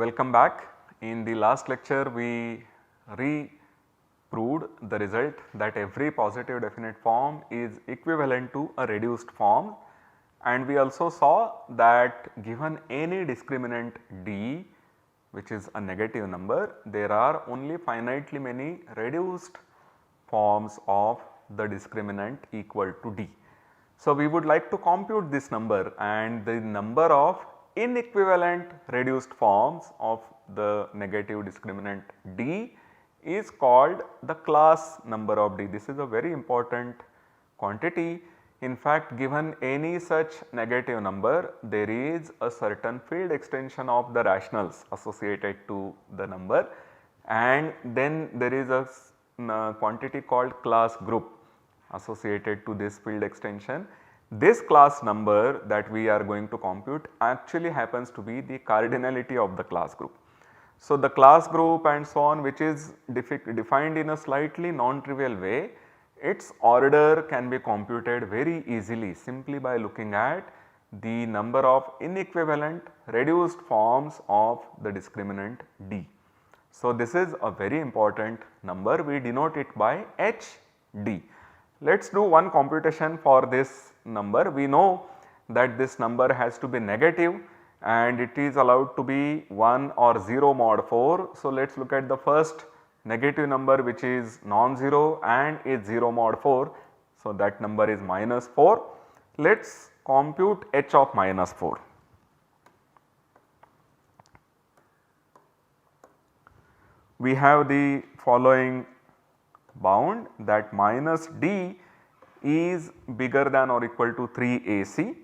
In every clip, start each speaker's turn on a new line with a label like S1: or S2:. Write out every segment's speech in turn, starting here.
S1: Welcome back. In the last lecture we proved the result that every positive definite form is equivalent to a reduced form, and we also saw that given any discriminant d which is a negative number, there are only finitely many reduced forms of the discriminant equal to d. So, we would like to compute this number, and the number of inequivalent reduced forms of the negative discriminant d is called the class number of d. This is a very important quantity. In fact, given any such negative number, there is a certain field extension of the rationals associated to the number, and then there is a quantity called class group associated to this field extension. This class number that we are going to compute actually happens to be the cardinality of the class group. So, the class group and so on, which is defined in a slightly non-trivial way, its order can be computed very easily simply by looking at the number of inequivalent reduced forms of the discriminant d. So, this is a very important number, we denote it by hd. Let us do one computation for this number. We know that this number has to be negative and it is allowed to be 1 or 0 mod 4. So, let us look at the first negative number which is non-zero and is 0 mod 4. So, that number is minus 4. Let us compute h of minus 4. We have the following bound that minus d is bigger than or equal to 3 AC,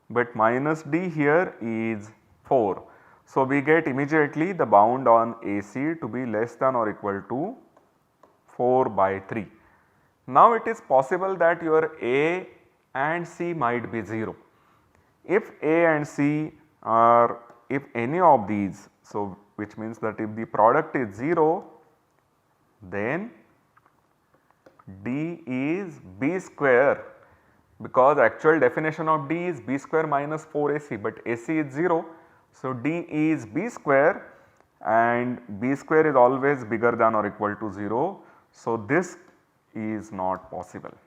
S1: but minus d here is 4. So, we get immediately the bound on AC to be less than or equal to 4 by 3. Now, it is possible that your A and C might be 0. If A and C are, if any of these, so which means that if the product is 0, then d is b square, because actual definition of d is b square minus 4 AC, but AC is 0. So, d is b square and b square is always bigger than or equal to 0. So, this is not possible.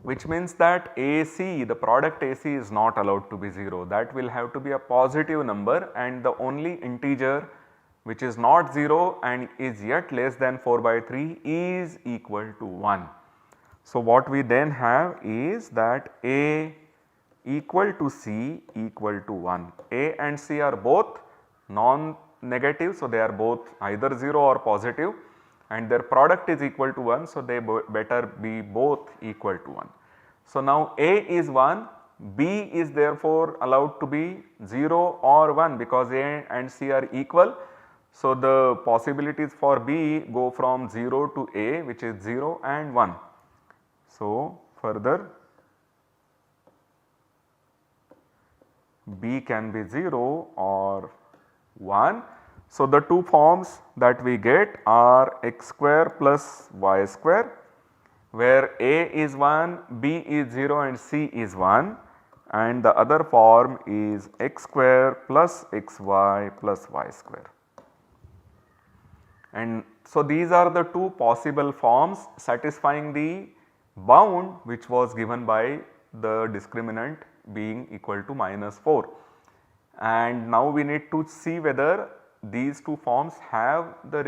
S1: Which means that AC, the product AC is not allowed to be 0, that will have to be a positive number, and the only integer which is not 0 and is yet less than 4 by 3 is equal to 1. So, what we then have is that A equal to C equal to 1. A and C are both non-negative, so they are both either 0 or positive, and their product is equal to 1. So, they better be both equal to 1. So, now A is 1, B is therefore allowed to be 0 or 1 because A and C are equal. So, the possibilities for B go from 0 to A, which is 0 and 1. So, further B can be 0 or 1. So, the two forms that we get are x square plus y square, where A is 1, B is 0 and C is 1, and the other form is x square plus xy plus y square. And so, these are the two possible forms satisfying the bound which was given by the discriminant being equal to minus 4. And now we need to see whether these two forms have the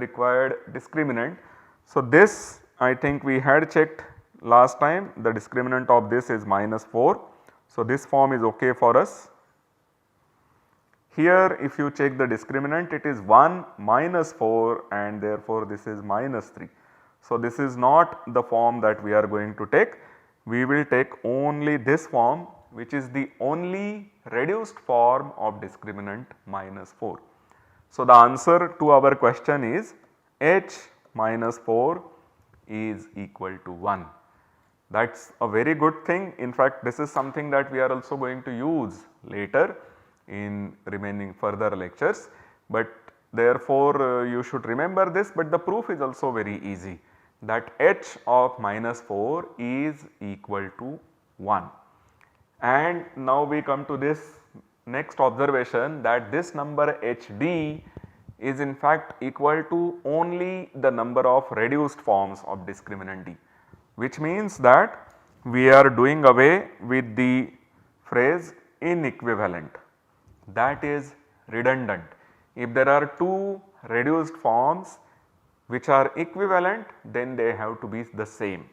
S1: required discriminant. So, this I think we had checked last time, the discriminant of this is minus 4. So, this form is okay for us. Here if you check the discriminant, it is 1 minus 4 and therefore this is minus 3. So, this is not the form that we are going to take. We will take only this form, which is the only reduced form of discriminant minus 4. So, the answer to our question is h minus 4 is equal to 1. That is a very good thing. In fact, this is something that we are also going to use later in remaining further lectures, but therefore you should remember this, but the proof is also very easy. that h of minus 4 is equal to 1. And now we come to this next observation, that this number hd is in fact equal to only the number of reduced forms of discriminant d, which means that we are doing away with the phrase inequivalent, that is redundant. If there are two reduced forms which are equivalent, then they have to be the same.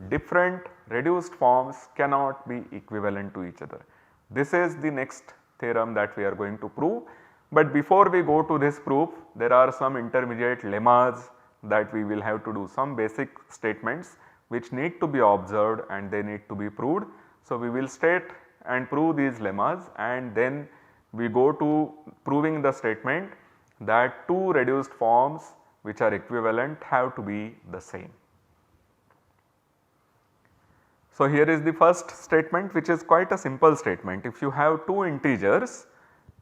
S1: Different reduced forms cannot be equivalent to each other. This is the next theorem that we are going to prove. But before we go to this proof, there are some intermediate lemmas that we will have to do, some basic statements which need to be observed and they need to be proved. So, we will state and prove these lemmas, and then we go to proving the statement that two reduced forms which are equivalent have to be the same. So, here is the first statement, which is quite a simple statement. If you have two integers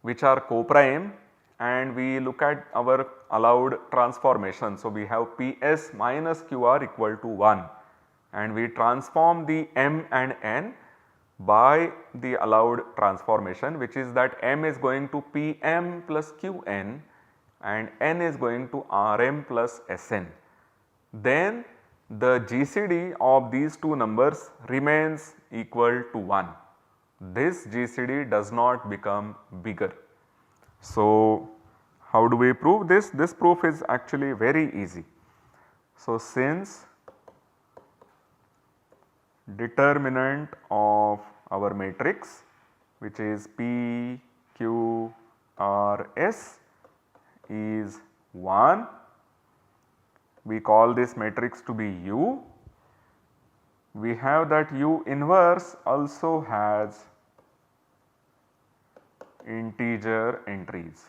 S1: which are co-prime and we look at our allowed transformation. So, we have Ps minus Qr equal to 1 and we transform the m and n by the allowed transformation, which is that m is going to Pm plus Qn and n is going to Rm plus Sn. Then the GCD of these two numbers remains equal to 1. This GCD does not become bigger. So, how do we prove this? This proof is actually very easy. So, since determinant of our matrix, which is P, Q, R, S is 1, we call this matrix to be U. We have that U inverse also has integer entries.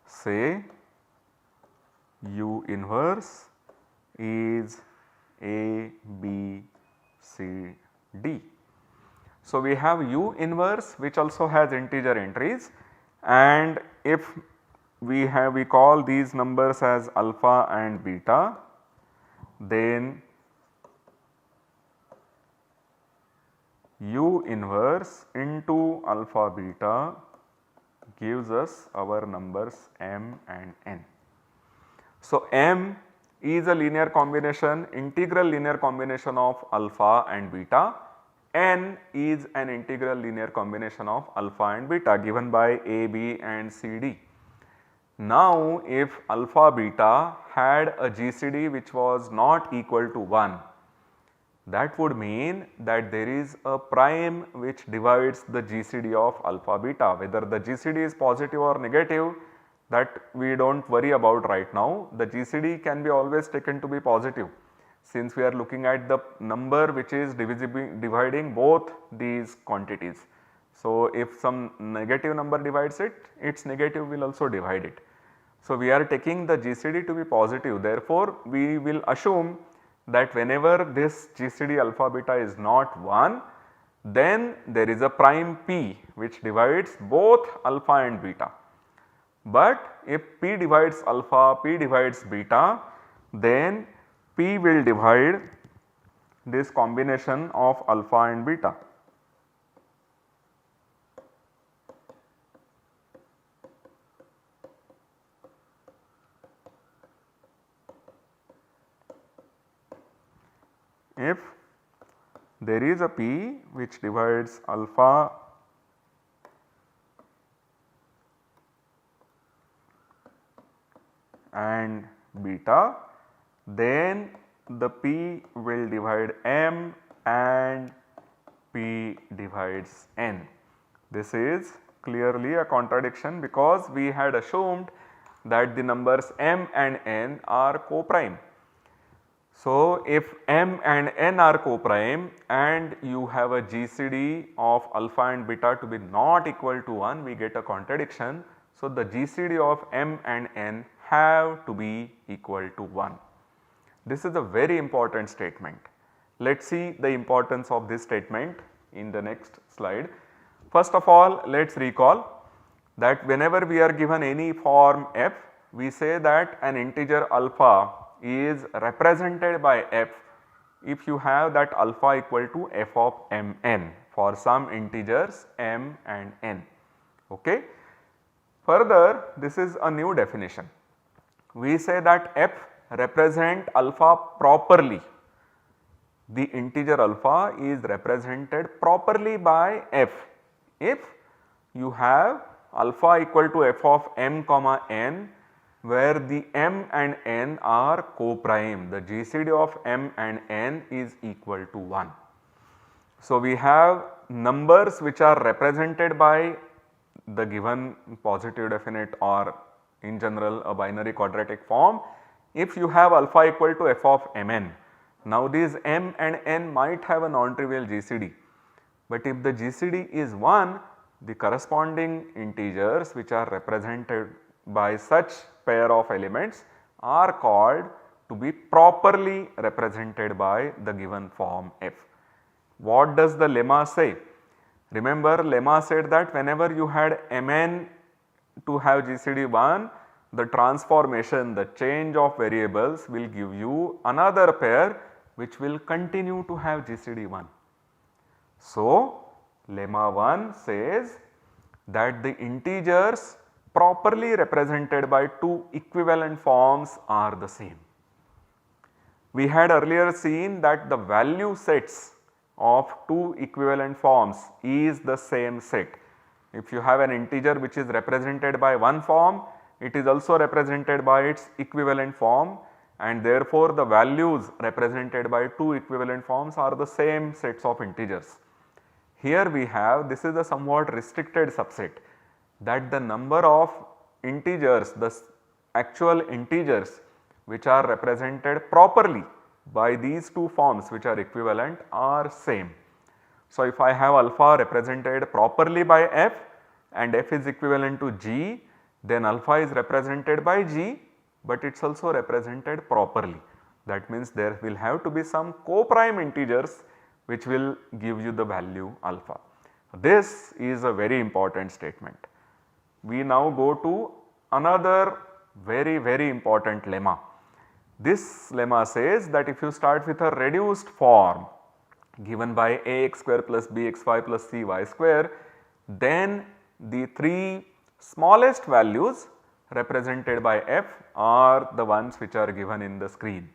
S1: Say U inverse is A, B, C, D. So, we have U inverse which also has integer entries, and if we call these numbers as alpha and beta, then U inverse into alpha beta gives us our numbers m and n. So, m is a linear combination, integral linear combination of alpha and beta. N is an integral linear combination of alpha and beta given by A, B and C, D. Now, if alpha beta had a GCD which was not equal to 1, that would mean that there is a prime which divides the GCD of alpha beta. Whether the GCD is positive or negative, that we do not worry about right now. The GCD can be always taken to be positive, since we are looking at the number which is dividing both these quantities. So, if some negative number divides it, its negative will also divide it. So, we are taking the GCD to be positive, therefore, we will assume that whenever this GCD alpha beta is not 1, then there is a prime P which divides both alpha and beta. But if P divides alpha, P divides beta, then P will divide this combination of alpha and beta. If there is a P which divides alpha and beta, then the P will divide m and P divides n. This is clearly a contradiction because we had assumed that the numbers m and n are co-prime. So, if m and n are co-prime and you have a GCD of alpha and beta to be not equal to 1, we get a contradiction. So, the GCD of m and n have to be equal to 1. This is a very important statement. Let us see the importance of this statement in the next slide. First of all, let us recall that whenever we are given any form f, we say that an integer alpha is represented by f if you have that alpha equal to f of mn for some integers m and n. Okay. Further, this is a new definition. We say that f represent alpha properly. The integer alpha is represented properly by f if you have alpha equal to f of m comma n, where the m and n are co-prime. The GCD of m and n is equal to 1. So, we have numbers which are represented by the given positive definite or in general a binary quadratic form if you have alpha equal to f of mn. Now, these m and n might have a non-trivial GCD, but if the GCD is 1, the corresponding integers which are represented by such pair of elements are called to be properly represented by the given form f. What does the lemma say? Remember, lemma said that whenever you had mn to have GCD 1, the transformation, the change of variables will give you another pair which will continue to have GCD 1. So, lemma 1 says that the integers properly represented by two equivalent forms are the same. We had earlier seen that the value sets of two equivalent forms is the same set. If you have an integer which is represented by one form, it is also represented by its equivalent form, and therefore the values represented by two equivalent forms are the same sets of integers. Here we have, this is a somewhat restricted subset, that the number of integers, the actual integers which are represented properly by these two forms which are equivalent are same. So, if I have alpha represented properly by f and f is equivalent to g, then alpha is represented by g, but it is also represented properly. That means there will have to be some co-prime integers which will give you the value alpha. This is a very important statement. We now go to another very important lemma. This lemma says that if you start with a reduced form given by ax square plus bxy plus cy square, then the three smallest values represented by f are the ones which are given in the screen.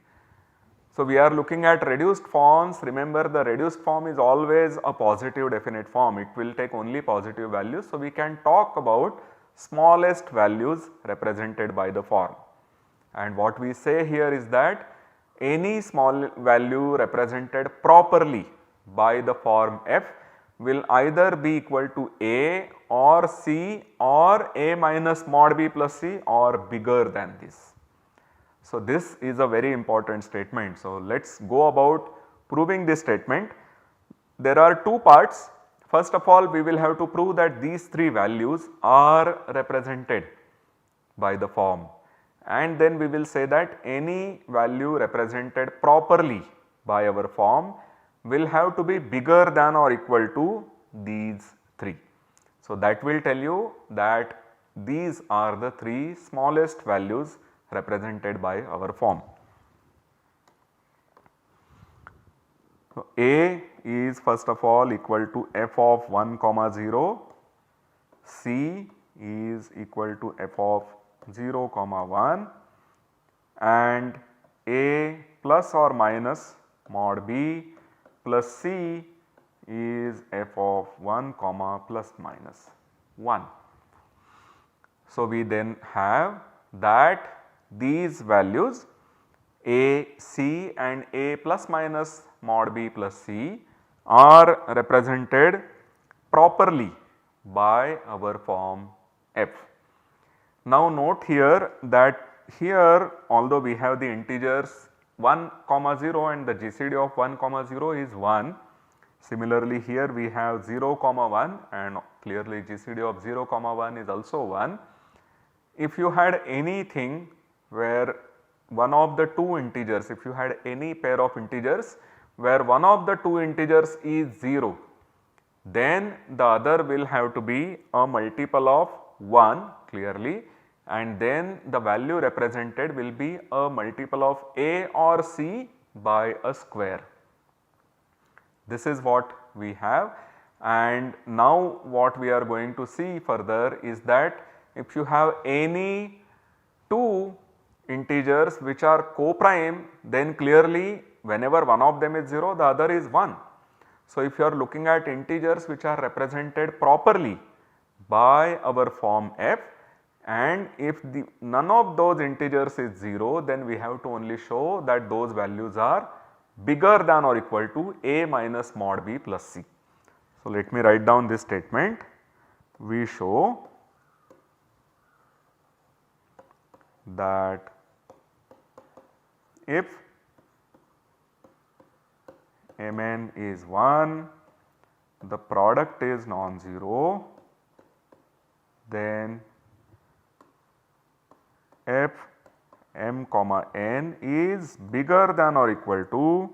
S1: So, we are looking at reduced forms. Remember, the reduced form is always a positive definite form, it will take only positive values. So, we can talk about smallest values represented by the form, and what we say here is that any small value represented properly by the form f will either be equal to a or c or a minus mod b plus c or bigger than this. So, this is a very important statement. So, let us go about proving this statement. There are two parts. First of all, we will have to prove that these three values are represented by the form, and then we will say that any value represented properly by our form will have to be bigger than or equal to these three. So, that will tell you that these are the three smallest values represented by our form. So, a is first of all equal to f of 1 comma 0, c is equal to f of 0 comma 1, and a plus or minus mod b plus c is f of 1 comma plus minus 1. So, we then have that these values a, c and a plus minus mod b plus c are represented properly by our form f. Now, note here that here although we have the integers 1 comma 0 and the GCD of 1 comma 0 is 1. Similarly, here we have 0 comma 1 and clearly GCD of 0 comma 1 is also 1. If you had anything where one of the two integers, if you had any pair of integers where one of the two integers is 0, then the other will have to be a multiple of 1 clearly, and then the value represented will be a multiple of A or C by a square. This is what we have, and now what we are going to see further is that if you have any two integers which are co-prime, then clearly whenever one of them is 0, the other is 1. So, if you are looking at integers which are represented properly by our form f, and if none of those integers is 0, then we have to only show that those values are bigger than or equal to A minus mod B plus C. So, let me write down this statement. We show that if Mn is 1, the product is non-zero, then f m comma n is bigger than or equal to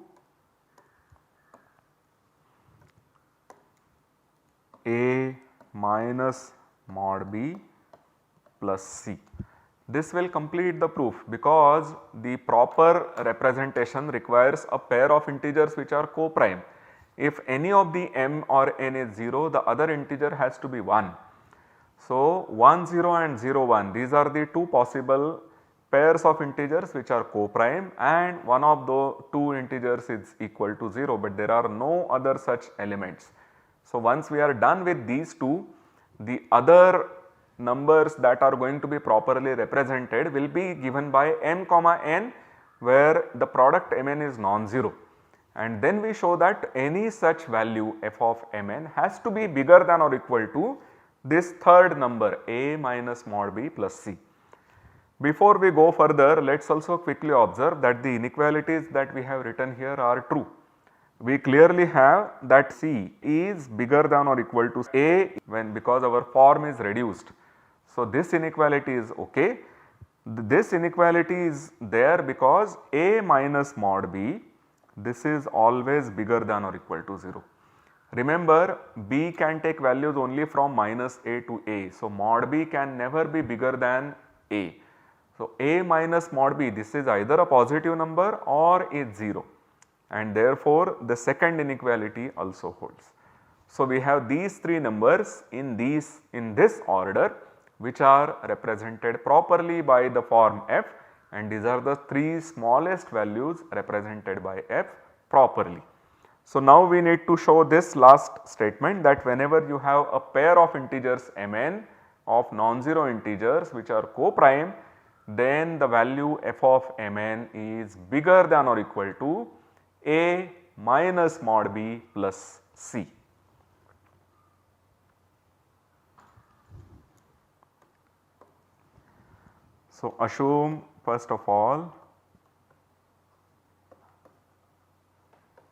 S1: A minus mod B plus C. This will complete the proof because the proper representation requires a pair of integers which are co-prime. If any of the m or n is 0, the other integer has to be 1. So, 1 0 and 0 1, these are the two possible pairs of integers which are co-prime, and one of the two integers is equal to 0, but there are no other such elements. So, once we are done with these two, the other numbers that are going to be properly represented will be given by m comma n, where the product mn is non-zero, and then we show that any such value f of mn has to be bigger than or equal to this third number A minus mod B plus C. Before we go further, let us also quickly observe that the inequalities that we have written here are true. We clearly have that C is bigger than or equal to A because our form is reduced. So, this inequality is okay. This inequality is there because A minus mod B, this is always bigger than or equal to 0. Remember, B can take values only from minus A to A. So, mod B can never be bigger than A. So, A minus mod B, this is either a positive number or is 0, and therefore, the second inequality also holds. So, we have these three numbers in this order which are represented properly by the form f, and these are the three smallest values represented by f properly. So, now we need to show this last statement, that whenever you have a pair of integers mn of non-zero integers which are co-prime, then the value f of mn is bigger than or equal to A minus mod B plus C. So, assume first of all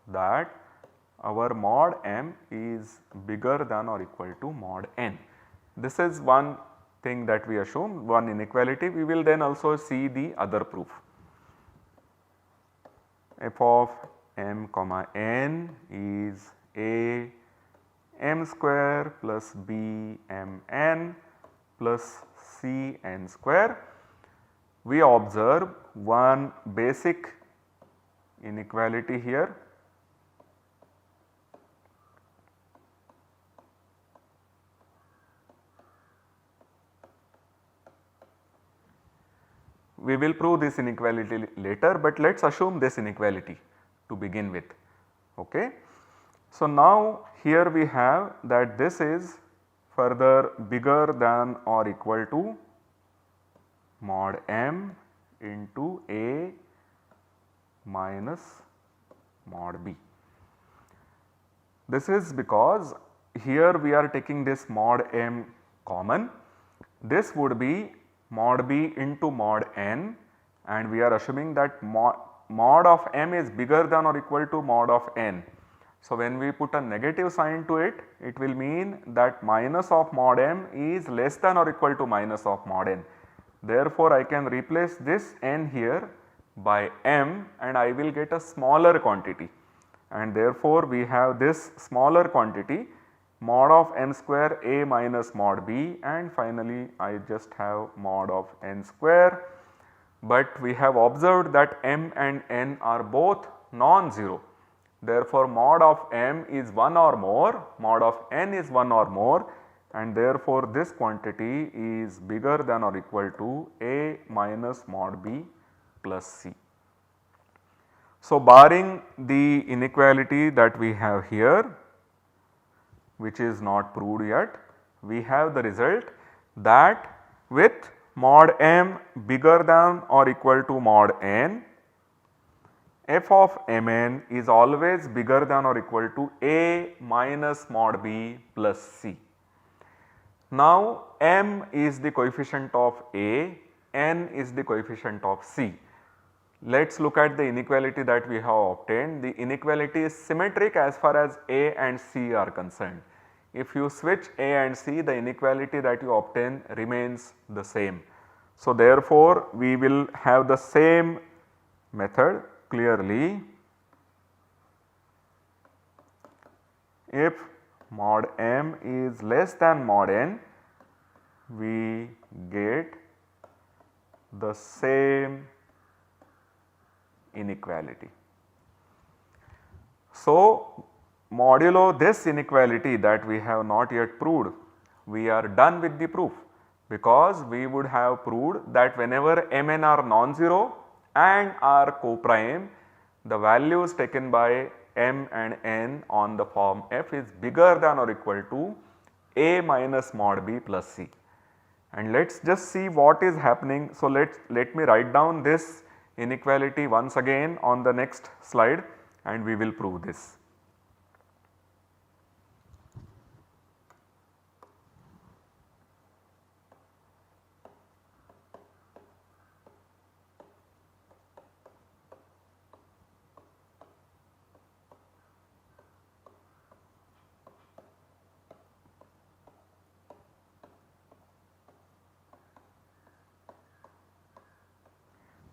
S1: that our mod m is bigger than or equal to mod n. This is one thing that we assume, one inequality. We will then also see the other proof. F of m comma n is A m square plus B m n plus C n square. We observe one basic inequality here. We will prove this inequality later, but let us assume this inequality to begin with. Okay. So, now here we have that this is further bigger than or equal to mod m into A minus mod B. This is because here we are taking this mod m common. This would be mod B into mod n, and we are assuming that mod of m is bigger than or equal to mod of n. So, when we put a negative sign to it, it will mean that minus of mod m is less than or equal to minus of mod n. Therefore, I can replace this n here by m and I will get a smaller quantity, and therefore, we have this smaller quantity mod of m square a minus mod b, and finally I just have mod of n square. But we have observed that m and n are both non-zero. Therefore, mod of m is 1 or more, mod of n is 1 or more, and therefore, this quantity is bigger than or equal to a minus mod b plus c. So, barring the inequality that we have here, which is not proved yet, we have the result that with mod m bigger than or equal to mod n, f of mn is always bigger than or equal to a minus mod b plus c. Now, m is the coefficient of a, n is the coefficient of c. Let us look at the inequality that we have obtained. The inequality is symmetric as far as a and c are concerned. If you switch a and c, the inequality that you obtain remains the same. So, therefore, we will have the same method clearly. If mod m is less than mod n, we get the same inequality. So, modulo this inequality that we have not yet proved, we are done with the proof, because we would have proved that whenever mn are non-zero and are co-prime, the values taken by m and n on the form f is bigger than or equal to a minus mod b plus c. And let us just see what is happening. So, let me write down this inequality once again on the next slide, and we will prove this.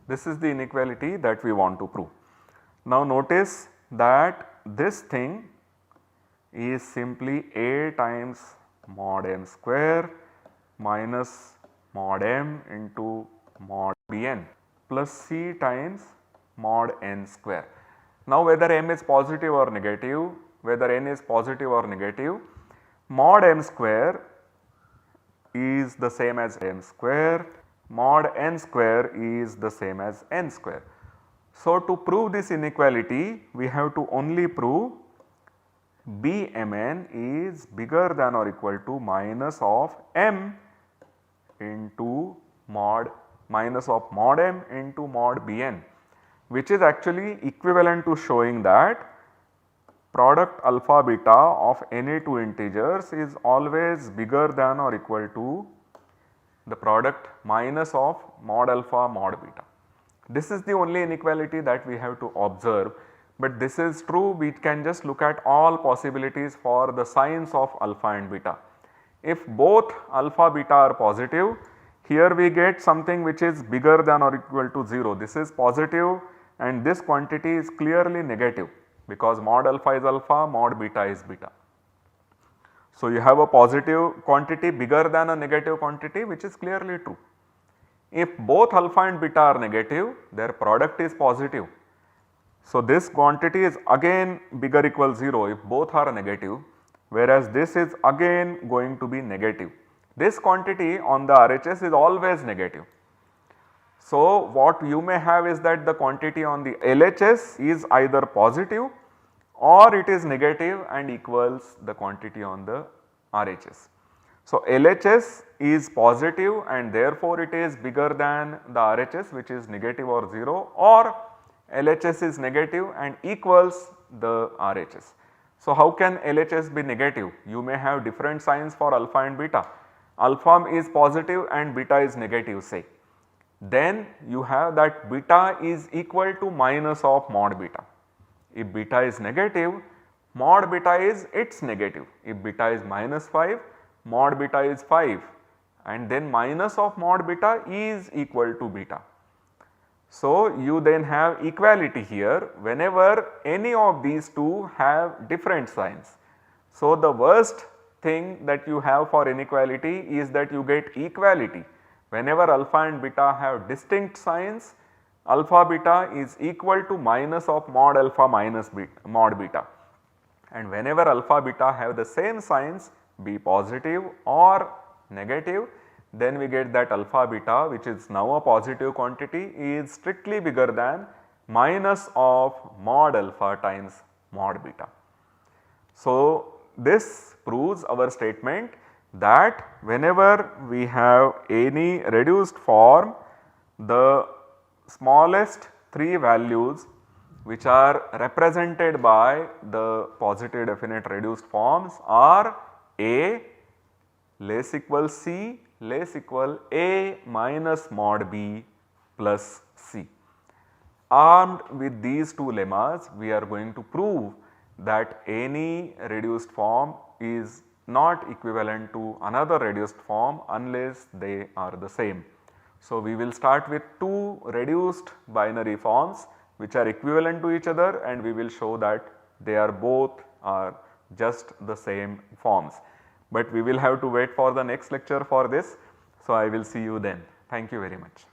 S1: This is the inequality that we want to prove. Now, notice that this thing is simply a times mod m square minus mod m into mod bn plus c times mod n square. Now, whether m is positive or negative, whether n is positive or negative, mod m square is the same as m square, mod n square is the same as n square. So, to prove this inequality, we have to only prove Bmn is bigger than or equal to minus of m into mod minus of mod m into mod Bn, which is actually equivalent to showing that product alpha beta of any two integers is always bigger than or equal to the product minus of mod alpha mod beta. This is the only inequality that we have to observe, but this is true, we can just look at all possibilities for the signs of alpha and beta. If both alpha beta are positive, here we get something which is bigger than or equal to 0. This is positive and this quantity is clearly negative, because mod alpha is alpha, mod beta is beta. So, you have a positive quantity bigger than a negative quantity, which is clearly true. If both alpha and beta are negative, their product is positive. So, this quantity is again bigger equal 0 if both are negative, whereas this is again going to be negative. This quantity on the RHS is always negative. So, what you may have is that the quantity on the LHS is either positive or it is negative and equals the quantity on the RHS. So, LHS is positive and therefore it is bigger than the RHS, which is negative or 0, or LHS is negative and equals the RHS. So, how can LHS be negative? You may have different signs for alpha and beta. Alpha is positive and beta is negative, say. Then you have that beta is equal to minus of mod beta. If beta is negative, mod beta is its negative. If beta is minus 5, mod beta is 5, and then minus of mod beta is equal to beta. So, you then have equality here whenever any of these two have different signs. So, the worst thing that you have for inequality is that you get equality. Whenever alpha and beta have distinct signs, alpha beta is equal to minus of mod alpha minus mod beta, and whenever alpha beta have the same signs, be positive or negative, then we get that alpha beta, which is now a positive quantity, is strictly bigger than minus of mod alpha times mod beta. So, this proves our statement that whenever we have any reduced form, the smallest 3 values which are represented by the positive definite reduced forms are A less equal C less equal A minus mod B plus C. Armed with these two lemmas, we are going to prove that any reduced form is not equivalent to another reduced form unless they are the same. So, we will start with 2 reduced binary forms which are equivalent to each other, and we will show that they are both are just the same forms. But we will have to wait for the next lecture for this. So, I will see you then. Thank you very much.